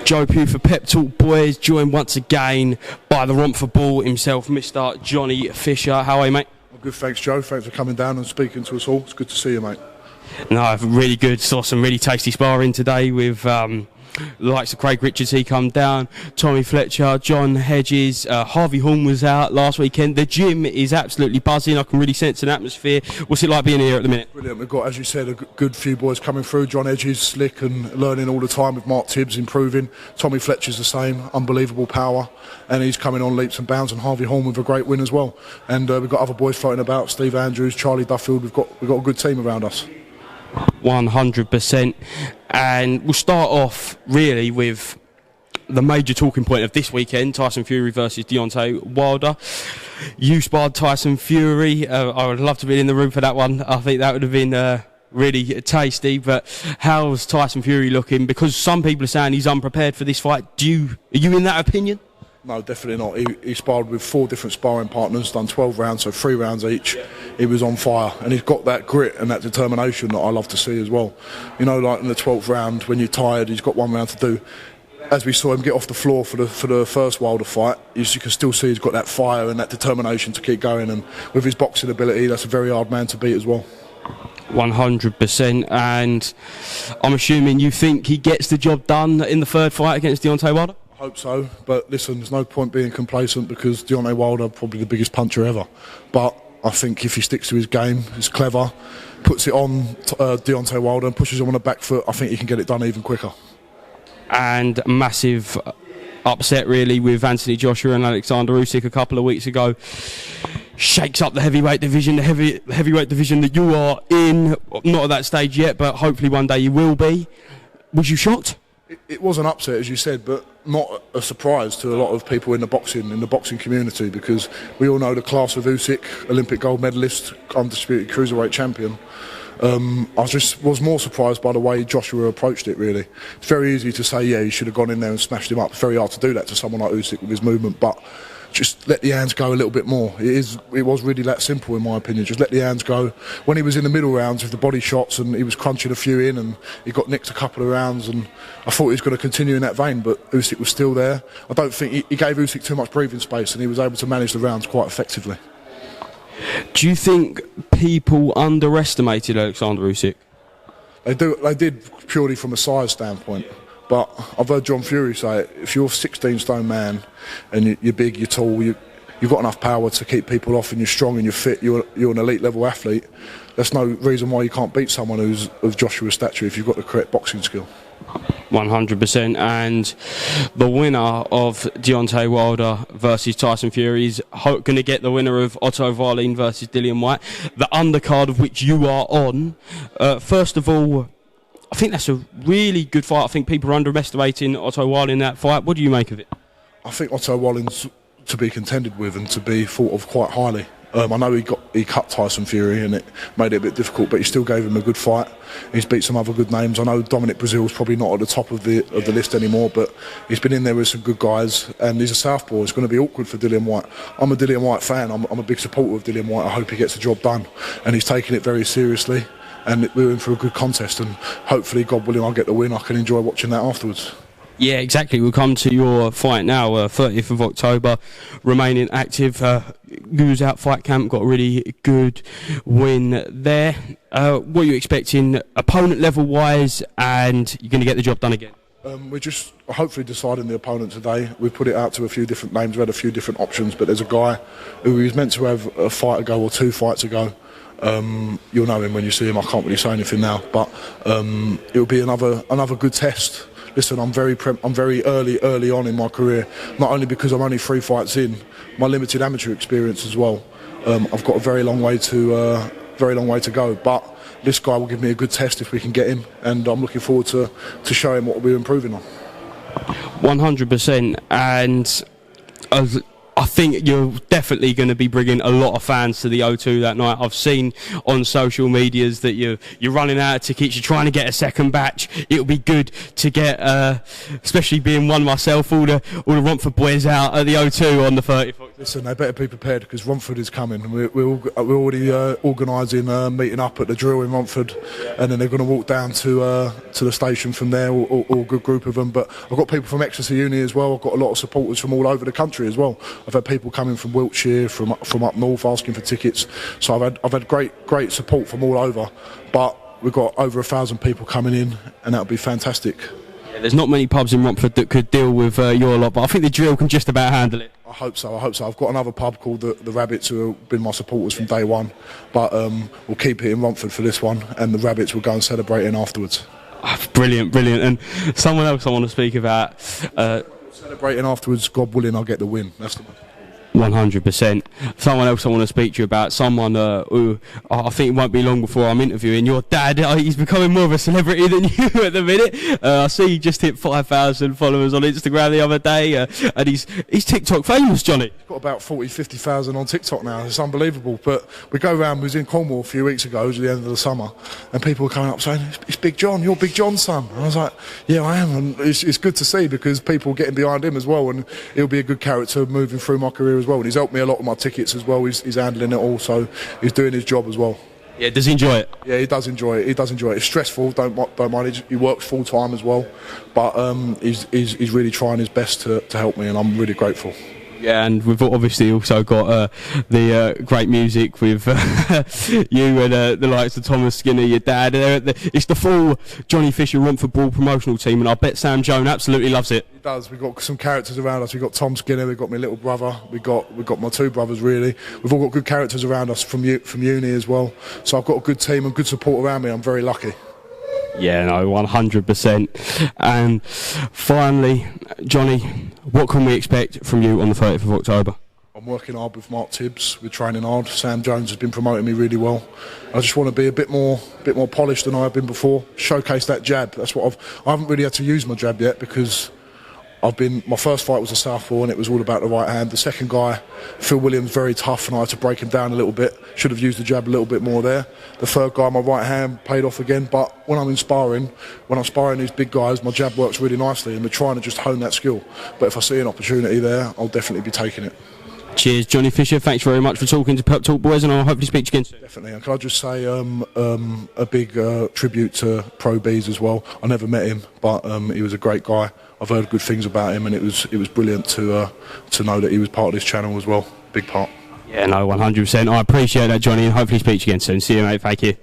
Joe Pugh for Pep Talk Boys, joined once again by the Romford ball himself, Mr. Johnny Fisher. How are you, mate? Well, good, thanks, Joe. Thanks for coming down and speaking to us all. It's good to see you, mate. No, really good. Saw some really tasty sparring today with the likes of Craig Richards. He come down, Tommy Fletcher, John Hedges, Harvey Horn was out last weekend. The gym is absolutely buzzing. I can really sense an atmosphere. What's it like being here at the minute? Brilliant. We've got, as you said, a good few boys coming through. John Hedges, slick and learning all the time, with Mark Tibbs improving. Tommy Fletcher's the same, unbelievable power, and he's coming on leaps and bounds. And Harvey Horn with a great win as well. And we've got other boys floating about, Steve Andrews, Charlie Duffield. We've got a good team around us. 100%. And we'll start off really with the major talking point of this weekend: Tyson Fury versus Deontay Wilder. You sparred Tyson Fury. I would love to be in the room for that one. I think that would have been really tasty. But how's Tyson Fury looking? Because some people are saying he's unprepared for this fight. Are you in that opinion? No, definitely not. He sparred with 4 different sparring partners, done 12 rounds, so 3 rounds each. He was on fire, and he's got that grit and that determination that I love to see as well. You know, like in the 12th round, when you're tired, he's got 1 round to do. As we saw him get off the floor for the first Wilder fight, you can still see he's got that fire and that determination to keep going. And with his boxing ability, that's a very hard man to beat as well. 100%. And I'm assuming you think he gets the job done in the 3rd fight against Deontay Wilder? Hope so, but listen, there's no point being complacent, because Deontay Wilder probably the biggest puncher ever. But I think if he sticks to his game, he's clever, puts it on Deontay Wilder and pushes him on the back foot, I think he can get it done even quicker. And massive upset really with Anthony Joshua and Alexander Usyk a couple of weeks ago. Shakes up the heavyweight division, the heavyweight division that you are in. Not at that stage yet, but hopefully one day you will be. Was you shocked? It was an upset, as you said, but not a surprise to a lot of people in the boxing community, because we all know the class of Usyk, Olympic gold medalist, undisputed cruiserweight champion. I just was more surprised by the way Joshua approached it, really. It's very easy to say, yeah, he should have gone in there and smashed him up. It's very hard to do that to someone like Usyk with his movement, but just let the hands go a little bit more. It was really that simple, in my opinion. Just let the hands go. When he was in the middle rounds with the body shots and he was crunching a few in, and he got nicked a couple of rounds, and I thought he was going to continue in that vein, but Usyk was still there. I don't think he gave Usyk too much breathing space, and he was able to manage the rounds quite effectively. Do you think people underestimated Alexander Usyk? They did, purely from a size standpoint. But I've heard John Fury say it, if you're a 16-stone man and you're big, you're tall, you've got enough power to keep people off, and you're strong and you're fit, you're an elite level athlete, there's no reason why you can't beat someone who's of Joshua's stature if you've got the correct boxing skill. 100%. And the winner of Deontay Wilder versus Tyson Fury is going to get the winner of Otto Wallin versus Dillon White, the undercard of which you are on. First of all, I think that's a really good fight. I think people are underestimating Otto Wallin in that fight. What do you make of it? I think Otto Wallin's to be contended with and to be thought of quite highly. I know he cut Tyson Fury and it made it a bit difficult, but he still gave him a good fight. He's beat some other good names. I know Dominic Brazil's probably not at the top of the list anymore, but he's been in there with some good guys, and he's a southpaw. It's going to be awkward for Dillon White. I'm a Dillon White fan. I'm a big supporter of Dillon White. I hope he gets the job done, and he's taking it very seriously. And we're in for a good contest, and hopefully, God willing, I'll get the win. I can enjoy watching that afterwards. Yeah, exactly. We'll come to your fight now, 30th of October, remaining active. You was out fight camp, got a really good win there. What are you expecting, opponent level-wise, and you're going to get the job done again? We're just hopefully deciding the opponent today. We've put it out to a few different names. We had a few different options, but there's a guy who was meant to have a fight ago or 2 fights ago. You'll know him when you see him. I can't really say anything now, but it'll be another good test. Listen, I'm very early on in my career, not only because I'm only 3 fights in, my limited amateur experience as well. I've got a very long way to go, but this guy will give me a good test if we can get him, and I'm looking forward to show him what we're improving on. 100%, and I I think you're definitely going to be bringing a lot of fans to the O2 that night. I've seen on social medias that you're running out of tickets, you're trying to get a second batch. It'll be good to get, especially being one myself, all the Romford boys out at the O2 on the 30th. Listen, they better be prepared because Romford is coming. We're already organising a meeting up at the drill in Romford, and then they're going to walk down to the station from there, all a good group of them. But I've got people from Exeter Uni as well. I've got a lot of supporters from all over the country as well. I've had people coming from Wiltshire, from up north asking for tickets. So I've had great support from all over. But we've got over 1,000 people coming in, and that'll be fantastic. Yeah, there's not many pubs in Romford that could deal with your lot, but I think the drill can just about handle it. I hope so. I've got another pub called the Rabbits who have been my supporters from day one. But we'll keep it in Romford for this one, and the Rabbits will go and celebrate in afterwards. Oh, brilliant. And someone else I want to speak about. Celebrating afterwards, God willing, I'll get the win. That's the 100%. Someone else I want to speak to you about, someone who I think it won't be long before I'm interviewing. Your dad, he's becoming more of a celebrity than you at the minute. I see he just hit 5,000 followers on Instagram the other day, and he's TikTok famous, Johnny. He's got about 50,000 on TikTok now. It's unbelievable. But we go around, we was in Cornwall a few weeks ago, it was at the end of the summer, and people were coming up saying, it's Big John, you're Big John's son. And I was like, yeah, I am. And it's good to see because people are getting behind him as well, and he'll be a good character moving through my career as well. And he's helped me a lot with my tickets as well. He's handling it all, so he's doing his job as well. Yeah, does he enjoy it? Yeah, he does enjoy it. It's stressful, don't mind. He works full time as well, but he's really trying his best to help me, and I'm really grateful. Yeah, and we've obviously also got the great music with you and the likes of Thomas Skinner, your dad. It's the full Johnny Fisher Romford Ball promotional team, and I bet Sam Jones absolutely loves it. He does. We've got some characters around us. We've got Tom Skinner, we've got my little brother, we've got my two brothers really. We've all got good characters around us from uni as well. So I've got a good team and good support around me. I'm very lucky. Yeah, no, 100%. And finally, Johnny, what can we expect from you on the 30th of October? I'm working hard with Mark Tibbs. We're training hard. Sam Jones has been promoting me really well. I just want to be a bit more polished than I have been before. Showcase that jab. That's what I haven't really had to use my jab yet because my first fight was a southpaw and it was all about the right hand. The second guy, Phil Williams, very tough, and I had to break him down a little bit. Should have used the jab a little bit more there. The third guy, my right hand, paid off again. But when I'm sparring these big guys, my jab works really nicely, and we're trying to just hone that skill. But if I see an opportunity there, I'll definitely be taking it. Cheers, Johnny Fisher. Thanks very much for talking to Pep Talk Boys, and I'll hopefully speak to you again soon. Definitely. And can I just say a big tribute to Pro Beez as well. I never met him, but he was a great guy. I've heard good things about him, and it was brilliant to know that he was part of this channel as well. Big part. Yeah, no, 100%. I appreciate that, Johnny, and hopefully speak to you again soon. See you, mate. Thank you.